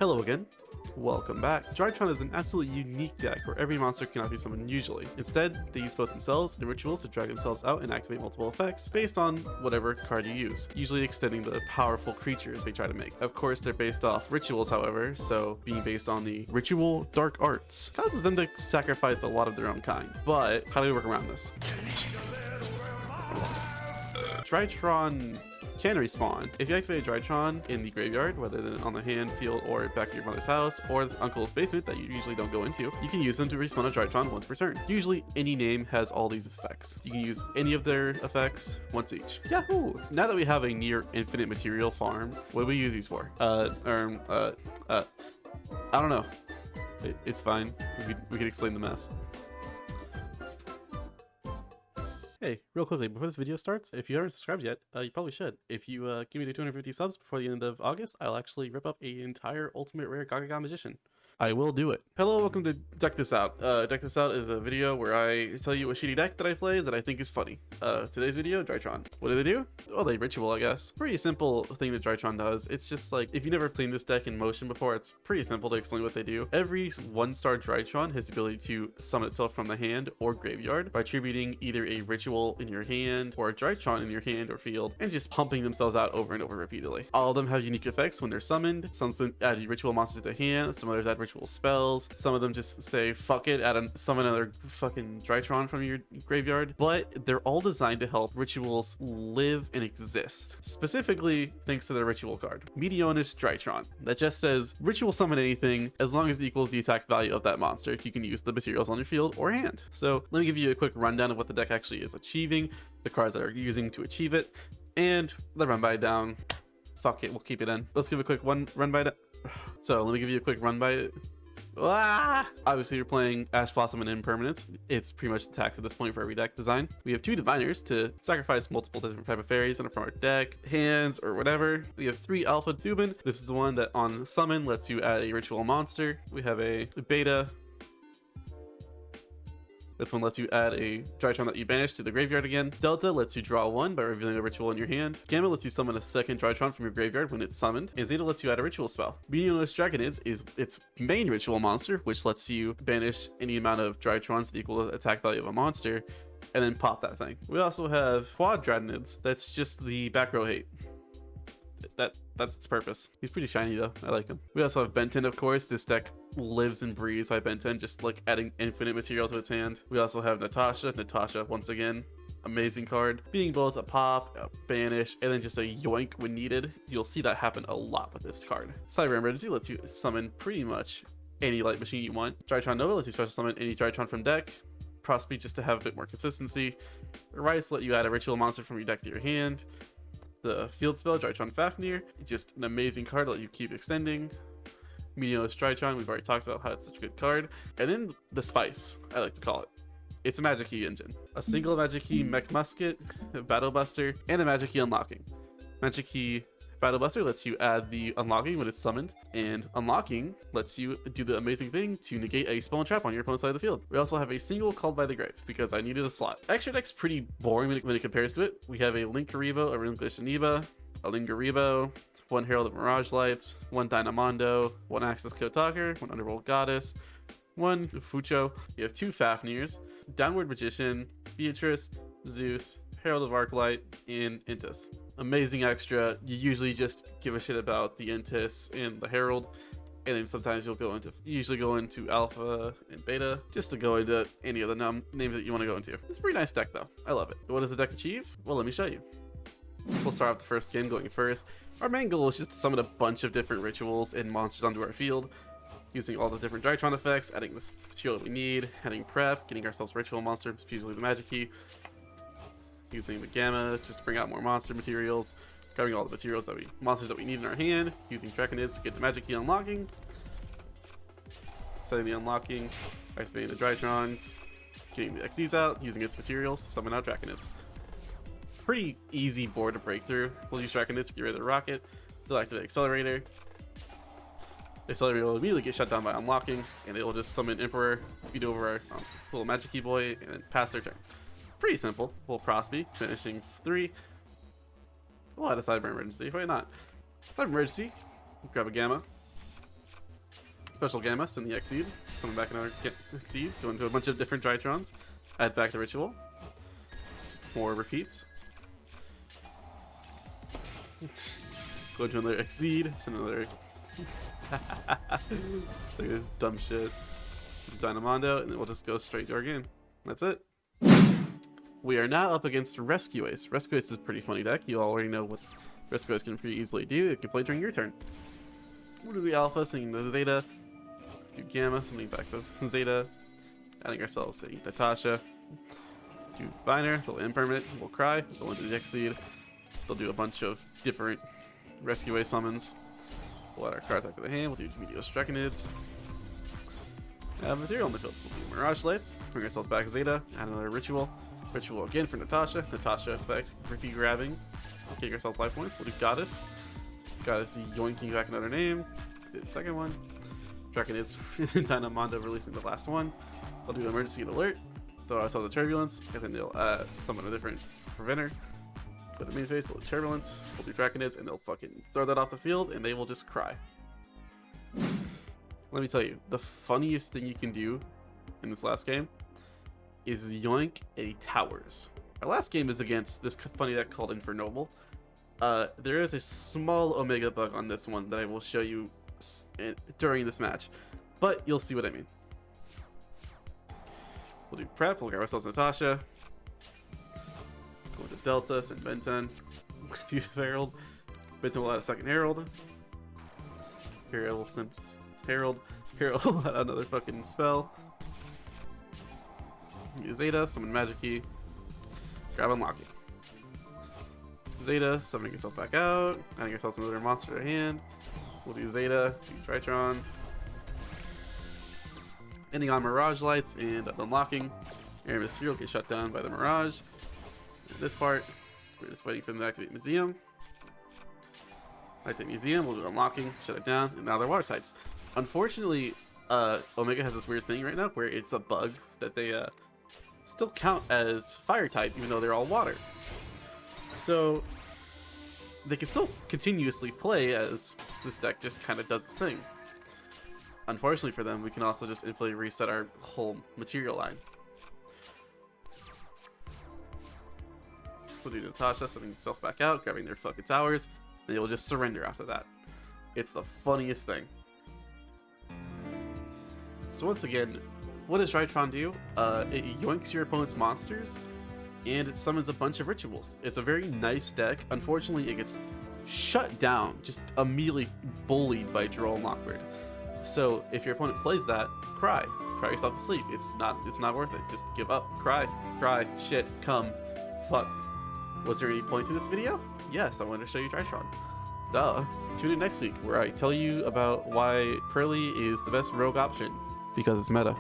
Hello again. Welcome back. Drytron is an absolutely unique deck where every monster cannot be summoned usually. Instead, they use both themselves and rituals to drag themselves out and activate multiple effects based on whatever card you use, usually extending the powerful creatures they try to make. Of course, they're based off rituals, however, so being based on the ritual dark arts causes them to sacrifice a lot of their own kind. But how do we work around this? Drytron can respawn. If you activate a Drytron in the graveyard, whether than on the hand, field, or back at your mother's house, or this uncle's basement that you usually don't go into, you can use them to respawn a Drytron once per turn. Usually, any name has all these effects. You can use any of their effects once each. Yahoo! Now that we have a near infinite material farm, what do we use these for? I don't know. It's fine. We can explain the mess. Hey, real quickly, before this video starts, if you haven't subscribed yet, you probably should. If you give me the 250 subs before the end of August, I'll actually rip up an entire Ultimate Rare Gaga Magician. I will do it. Hello, welcome to Deck This Out. Deck This Out is a video where I tell you a shitty deck that I play that I think is funny. Today's video, Drytron. What do they do? Well, they ritual, I guess. Pretty simple thing that Drytron does. It's just like, if you've never played this deck in motion before, it's pretty simple to explain what they do. Every 1-star Drytron has the ability to summon itself from the hand or graveyard by attributing either a ritual in your hand or a Drytron in your hand or field and just pumping themselves out over and over repeatedly. All of them have unique effects when they're summoned. Some add ritual monsters to hand, some others add ritual spells, some of them just say fuck it, summon another fucking Drytron from your graveyard, but they're all designed to help rituals live and exist, specifically thanks to their ritual card, Meteonus Drytron, that just says ritual summon anything as long as it equals the attack value of that monster. You can use the materials on your field or hand. So let me give you a quick rundown of what the deck actually is achieving, the cards that are using to achieve it, and the run by down. Fuck it, we'll keep it in. Let's give a quick run by. So let me give you a quick run by. Obviously, you're playing Ash Blossom and Impermanence. It's pretty much the tax at this point for every deck design. We have 2 Diviners to sacrifice multiple different type of fairies from our deck, hands, or whatever. We have 3 Alpha Thuban. This is the one that on summon lets you add a ritual monster. We have a Beta. This one lets you add a Drytron that you banish to the graveyard again. Delta lets you draw 1 by revealing a ritual in your hand. Gamma lets you summon a second Drytron from your graveyard when it's summoned. And Zeta lets you add a ritual spell. Meteonus Dragonids is its main ritual monster, which lets you banish any amount of Drytrons that equal the attack value of a monster, and then pop that thing. We also have Quad Dragonids. That's just the back row hate. That's its purpose. He's pretty shiny though. I like him. We also have Benton, of course. This deck lives and breathes by Benton, just like adding infinite material to its hand. We also have Natasha. Natasha, once again, amazing card. Being both a pop, a banish, and then just a yoink when needed. You'll see that happen a lot with this card. Cyber Emergency lets you summon pretty much any light machine you want. Drytron Nova lets you special summon any Drytron from deck. Prospeed just to have a bit more consistency. Rice let you add a ritual monster from your deck to your hand. The field spell, Drytron Fafnir, just an amazing card that let you keep extending. Meteonus Drytron, we've already talked about how it's such a good card. And then the Spice, I like to call it. It's a Magic Key engine. A single Magic Key Mech Musket, a Battle Buster, and a Magic Key Unlocking. Magic Key Battle Buster lets you add the unlocking when it's summoned, and unlocking lets you do the amazing thing to negate a spell and trap on your opponent's side of the field. We also have a single Called by the Grave because I needed a slot. Extra deck's pretty boring when it compares to it. We have a Linkuriboh, a Relinquished Aniba, a Linguriboh, 1 Herald of Mirage Lights, 1 Dynamondo, 1 Axis Kotaker, 1 Underworld Goddess, 1 Fucho. You have 2 Fafnirs, Downward Magician, Beatrice, Zeus, Herald of Arclight, and Intis. Amazing extra. You usually just give a shit about the Intis and the Herald, and then sometimes you'll usually go into Alpha and Beta just to go into any of the names that you want to go into. It's a pretty nice deck though. I love it. What does the deck achieve? Well, let me show you. We'll start off the first skin going first. Our main goal is just to summon a bunch of different rituals and monsters onto our field, using all the different Drytron effects, adding the material that we need, adding prep, getting ourselves ritual monsters, usually the Magic Key, using the Gamma just to bring out more monster materials, grabbing all the materials monsters that we need in our hand, using Draconids to get the Magic Key unlocking, setting the unlocking, activating the Drytrons, getting the XDs out, using its materials to summon out Draconids. Pretty easy board to break through. We'll use Draconids to get rid of the rocket, they'll activate Accelerator. The Accelerator will immediately get shut down by unlocking, and it will just summon Emperor, beat over our little Magic Key boy, and then pass their turn. Pretty simple. We'll Prosby, finishing 3. We'll add a Cyber Emergency. Why not? Cyber Emergency. Grab a Gamma. Special Gamma, send the Exceed, summon back another Exceed, go into a bunch of different Drytrons, add back the ritual. More repeats. Go into another Exceed, send another. Look at this dumb shit. Dynamondo, and then we'll just go straight to our game. That's it. We are now up against Rescue Ace. Rescue Ace is a pretty funny deck. You already know what Rescue Ace can pretty easily do. It can play during your turn. We'll do the Alpha, sending the Zeta. Do Gamma, sending back the Zeta. Adding ourselves a Natasha. Do Binary, we'll Impermanent, we'll Cry, we'll go into the Exceed. They'll do a bunch of different Rescue Ace summons. We'll add our cards back to the hand, we'll do yugioh Draconids. Material in the field. We'll do Mirage Lights, bring ourselves back Zeta, add another Ritual. Ritual again for Natasha. Natasha effect, Ricky grabbing. Kick ourselves life points. We'll do Goddess. Goddess yoinking back another name. Did the second one. Draconids, Dynamondo releasing the last one. We'll do Emergency Alert. Throw ourselves a Turbulence, and then they'll summon a different Preventer. Go to the main phase, they'll Turbulence. We'll do Draconids, and they'll fucking throw that off the field, and they will just cry. Let me tell you, the funniest thing you can do in this last game is yoink a Towers. Our last game is against this funny deck called Infernoble. There is a small Omega bug on this one that I will show you during this match, but you'll see what I mean. We'll do Prep, we'll grab ourselves Natasha. Go to Delta, send Benton. Do Herald. Benton will add a second Herald. Herald will send Herald. Herald will add another fucking spell. Use Zeta, summon Magic Key. Grab Unlocking. Zeta, summoning yourself back out. Adding yourself another monster to hand. We'll do Zeta, do Drytron. Ending on Mirage Lights and Unlocking. Air Mystery will get shut down by the Mirage. And this part, we're just waiting for them to activate Museum. Activate Museum, we'll do Unlocking, shut it down, and now they're water types. Unfortunately, Omega has this weird thing right now where it's a bug that they still count as fire type even though they're all water. So they can still continuously play as this deck just kind of does its thing. Unfortunately for them, we can also just infinitely reset our whole material line. We'll do Natasha, sending itself back out, grabbing their fucking towers, and you'll just surrender after that. It's the funniest thing. So once again, what does Drytron do? It yoinks your opponent's monsters, and it summons a bunch of rituals. It's a very nice deck. Unfortunately, it gets shut down, just immediately bullied by Droll and Lockbird. So if your opponent plays that, cry yourself to sleep. It's not worth it. Just give up, cry, shit, come, fuck. Was there any point to this video? Yes, I wanted to show you Drytron. Duh. Tune in next week where I tell you about why Pearly is the best rogue option, because it's meta.